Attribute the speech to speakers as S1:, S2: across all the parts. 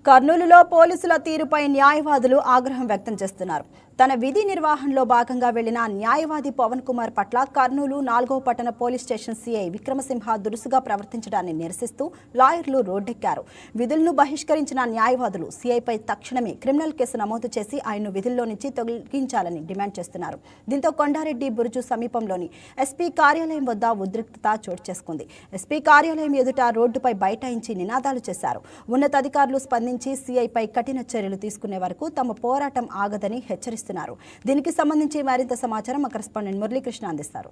S1: కర్నూలులో పోలీసుల తీరుపై న్యాయవాదులు ఆగ్రహం వ్యక్తం చేస్తున్నారు. తన విధి నిర్వహణలో భాగంగా వెళ్లిన న్యాయవాది పవన్ కుమార్ పట్ల కర్నూలు 4వ పట్టణ పోలీస్ స్టేషన్ సీఐ విక్రమసింహ దురుసుగా ప్రవర్తించడాన్ని నిరసిస్తూ లాయర్లు రోడ్డెక్కారు. విధులను బహిష్కరించిన న్యాయవాదులు సీఐపై తక్షణమే క్రిమినల్ కేసు నమోదు చేసి ఆయన్ను విధుల్లో నుంచి తొలగించాలని డిమాండ్ చేస్తున్నారు. దీంతో కొండారెడ్డి బురుజు సమీపంలోని ఎస్పీ కార్యాలయం వద్ద ఉద్రిక్తత చోటు చేసుకుంది. ఎస్పీ కార్యాలయం ఎదుట రోడ్డుపై బైఠాయించి నినాదాలు చేశారు. ఉన్నతాధికారులు స్పందించి సీఐపై కఠిన చర్యలు తీసుకునే వరకు తమ పోరాటం ఆగదని హెచ్చరిస్తున్నారు. దీనికి సంబంధించి మరింత సమాచారం మా కరెస్పాండెంట్ మురళీకృష్ణ అందిస్తారు.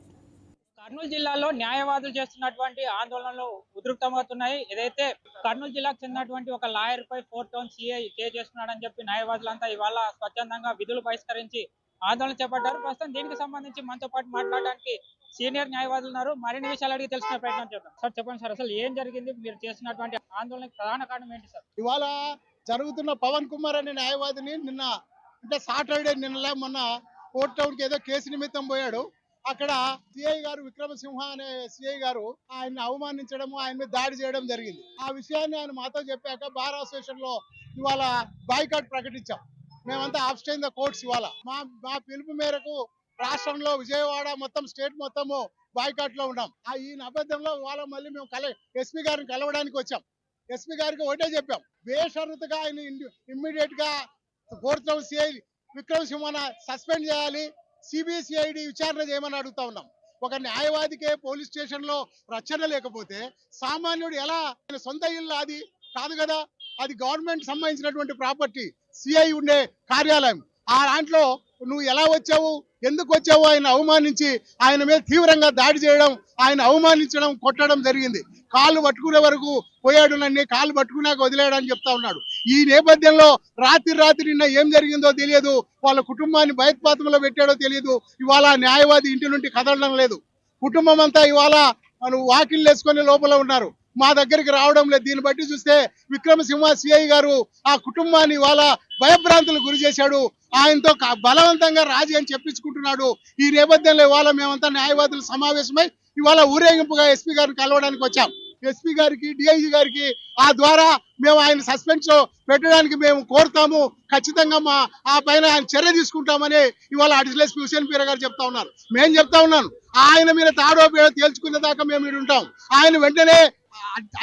S2: కర్నూలు జిల్లాలో న్యాయవాదులు చేస్తున్నటువంటి ఆందోళనలు ఉధృతమవుతున్నాయి. ఏదైతే కర్నూలు జిల్లాకు చెందినటువంటి ఒక లాయర్ పై 4 టౌన్ సీఐ కేసు చేస్తున్నాడని చెప్పి న్యాయవాదులంతా ఇవాళ స్వచ్ఛందంగా విధులు బహిష్కరించి ఆందోళన చేపట్టారు. ప్రస్తుతం దీనికి సంబంధించి మనతో పాటు మాట్లాడడానికి సీనియర్ న్యాయవాదులు ఉన్నారు. మరిన్ని విషయాలు అడిగి తెలుసుకునే ప్రయత్నం చేద్దాం. సార్ చెప్పండి సార్, అసలు ఏం జరిగింది? మీరు చేస్తున్నటువంటి ఆందోళనకు ప్రధాన కారణం ఏంటి సార్?
S3: ఇవాళ జరుగుతున్న పవన్ కుమార్ అనే న్యాయవాదిని నిన్న అంటే సాటర్డే మొన్న కోర్ట్ టౌన్ కి ఏదో కేసు నిమిత్తం పోయాడు. అక్కడ సిఐ గారు విక్రమసింహ అనే సిఐ గారు ఆయన్ని అవమానించడం, ఆయన మీద దాడి చేయడం జరిగింది. ఆ విషయాన్ని ఆయన మాతో చెప్పాక బార్ అసోసియేషన్ లో ఇవాళ బాయ్కాట్ ప్రకటించాం. మేమంతా అబ్స్టైన్ ద కోర్ట్స్ ఇవాళ మా పిలుపు మేరకు రాష్ట్రంలో విజయవాడ మొత్తం స్టేట్ మొత్తము బాయ్కాట్ లో ఉన్నాం. ఈ నేపథ్యంలో ఇవాళ మళ్ళీ మేము ఎస్పీ గారిని కలవడానికి వచ్చాం. ఎస్పీ గారికి ఒకటే చెప్పాం, బేషరతుగా ఆయన ఇమ్మీడియట్ గా కోర్టు టౌన్ సిఐ విక్రమసింహన సస్పెండ్ చేయాలి, సిబిసిఐడి విచారణ చేయమని అడుగుతా ఉన్నాం. ఒక న్యాయవాదికే పోలీస్ స్టేషన్ లో రక్షణ లేకపోతే సామాన్యుడు ఎలా? సొంత ఇల్లు అది కాదు కదా, అది గవర్నమెంట్ సంబంధించినటువంటి ప్రాపర్టీ, సిఐ ఉండే కార్యాలయం. ఆ దాంట్లో నువ్వు ఎలా వచ్చావు, ఎందుకు వచ్చావు? ఆయన అవమానించి ఆయన మీద తీవ్రంగా దాడి చేయడం, ఆయన అవమానించడం, కొట్టడం జరిగింది. కాళ్ళు పట్టుకునే వరకు పోయాడు, నన్ను కాళ్ళు పట్టుకున్నాక వదిలేయడానికి చెప్తా ఉన్నాడు. ఈ నేపథ్యంలో రాత్రి నిన్న ఏం జరిగిందో తెలియదు, వాళ్ళ కుటుంబాన్ని భయోత్పాతంలో పెట్టాడో తెలియదు. ఇవాళ న్యాయవాది ఇంటి నుండి కదలడం లేదు. కుటుంబం అంతా ఇవాళ వాకిళ్ళు వేసుకొని లోపల ఉన్నారు, మా దగ్గరికి రావడం లేదు. దీన్ని బట్టి చూస్తే విక్రమసింహ సిఐ గారు ఆ కుటుంబాన్ని ఇవాళ భయభ్రాంతులకు గురి చేశాడు. ఆయనతో బలవంతంగా రాజీ అని చెప్పించుకుంటున్నాడు. ఈ నేపథ్యంలో ఇవాళ మేమంతా న్యాయవాదులు సమావేశమై ఇవాళ ఊరేగింపుగా ఎస్పీ గారిని కలవడానికి వచ్చాం. ఎస్పీ గారికి, డిఐజీ గారికి ఆ ద్వారా మేము ఆయన సస్పెన్స్ పెట్టడానికి మేము కోరుతాము. ఖచ్చితంగా ఆ పైన ఆయన చర్య తీసుకుంటామని ఇవాళ అడిషనల్ ఎస్పీ హుసేన్ పీర గారు చెప్తా ఉన్నారు. మేము చెప్తా ఉన్నాను, ఆయన మీద తాడో పేడో తేల్చుకునే దాకా మేము ఇక్కడ ఉంటాం. ఆయన వెంటనే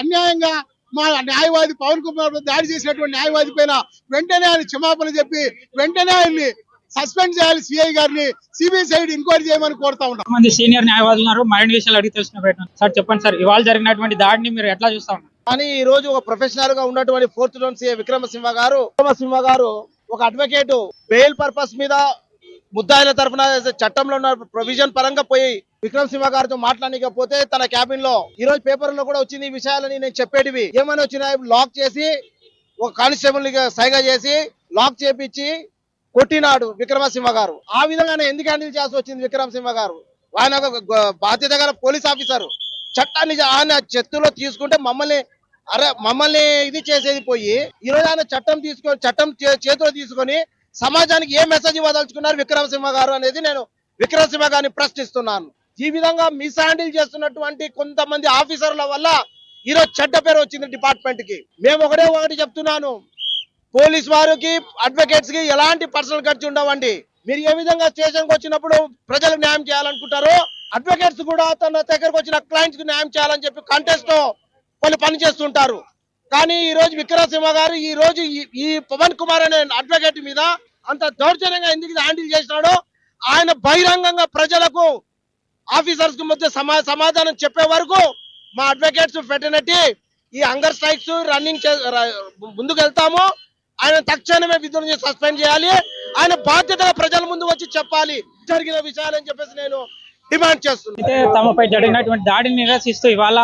S3: అన్యాయంగా మా న్యాయవాది పవన్ కుమార్ దాడి చేసినటువంటి న్యాయవాది పైన వెంటనే ఆయన క్షమాపణ చెప్పి వెంటనే ఆయన్ని సస్పెండ్ చేయాలి, సిఐ గారిని సిబిసిఐడి ఎంక్వైరీ చేయమని కోరుతా ఉన్నాం.
S2: మంది సీనియర్ న్యాయవాదులు ఉన్నారు, మరిన్ని విషయాలు అడిగి తెలుసుకునే ప్రయత్నం. సార్ చెప్పండి సార్, ఇవాళ జరిగినటువంటి దాడిని మీరు ఎట్లా చూస్తా ఉన్నారు?
S4: కానీ ఈ రోజు ఒక ప్రొఫెషనల్ గా ఉన్నటువంటి 4th టౌన్ సిఐ విక్రమసింహ గారు ఒక అడ్వకేట్ బెయిల్ పర్పస్ మీద ముద్దాయిల తరఫున చట్టంలో ఉన్న ప్రొవిజన్ పరంగా పోయి విక్రమసింహ గారితో మాట్లాడకపోతే తన క్యాబిన్ లో ఈ రోజు పేపర్ లో కూడా వచ్చింది. ఈ విషయాలని నేను చెప్పేటివి ఏమైనా వచ్చినాయి, లాక్ చేసి ఒక కానిస్టేబుల్ సైగా చేసి లాక్ చేపించి కొట్టినాడు విక్రమసింహ గారు. ఆ విధంగానే ఎందుకు హ్యాండిల్ చేయాల్సి వచ్చింది విక్రమసింహ గారు? ఆయన ఒక బాధ్యత గల పోలీస్ ఆఫీసర్. చట్టాన్ని ఆయన చేతిలో తీసుకుంటే మమ్మల్ని ఇది చేసేది పోయి ఈ రోజు ఆయన చట్టం చేతిలో తీసుకొని సమాజానికి ఏ మెసేజ్ ఇవ్వదలుచుకున్నారు విక్రమసింహ గారు అనేది నేను విక్రమసింహ గారిని ప్రశ్నిస్తున్నాను. ఈ విధంగా మిస్ హ్యాండిల్ చేస్తున్నటువంటి కొంతమంది ఆఫీసర్ల వల్ల ఈరోజు చెడ్డ పేరు వచ్చింది డిపార్ట్మెంట్ కి. మేము ఒకటి చెప్తున్నాను, పోలీస్ వారికి, అడ్వకేట్స్ కి ఎలాంటి పర్సనల్ ఖర్చు ఉండవండి. మీరు ఏ విధంగా స్టేషన్ కి వచ్చినప్పుడు ప్రజలకు న్యాయం చేయాలనుకుంటారో అడ్వకేట్స్ కూడా తన దగ్గరకు వచ్చిన క్లయింట్స్ కి న్యాయం చేయాలని చెప్పి కంటెస్ట్ వాళ్ళు పనిచేస్తుంటారు. కానీ ఈ రోజు విక్రమసింహ గారు ఈ రోజు ఈ పవన్ కుమార్ అనే అడ్వకేట్ మీద అంత దౌర్జన్యంగా ఎందుకు హ్యాండిల్ చేసినాడో ఆయన బహిరంగంగా ప్రజలకు, ఆఫీసర్స్ కి మధ్య సమాధానం చెప్పే వరకు మా అడ్వకేట్స్ ఫెటర్నిటీ ఈ హంగర్ స్ట్రైక్స్ రన్నింగ్ ముందుకు వెళ్తాము. ఆయన తక్షణమే విధుల నుంచి సస్పెండ్ చేయాలి. ఆయన బాధ్యతగా ప్రజల ముందు వచ్చి చెప్పాలి జరిగిన విషయాలని చెప్పేసి నేను డిమాండ్ చేస్తున్నాను.
S2: తమపై జరిగినటువంటి దాడిని నిరసిస్తూ ఇవాళ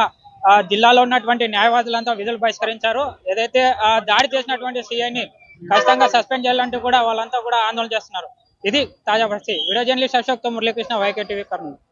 S2: జిల్లాలో ఉన్నటువంటి న్యాయవాదులంతా విధులు బహిష్కరించారు. ఏదైతే దాడి చేసినటువంటి సీఐని ఖచ్చితంగా సస్పెండ్ చేయాలంటూ కూడా వాళ్ళంతా కూడా ఆందోళన చేస్తున్నారు. ఇది తాజా పరిస్థితి. వీడియో జర్నలిస్ట్ అశోక్ తో మురళీకృష్ణ, YK TV, కర్నూలు.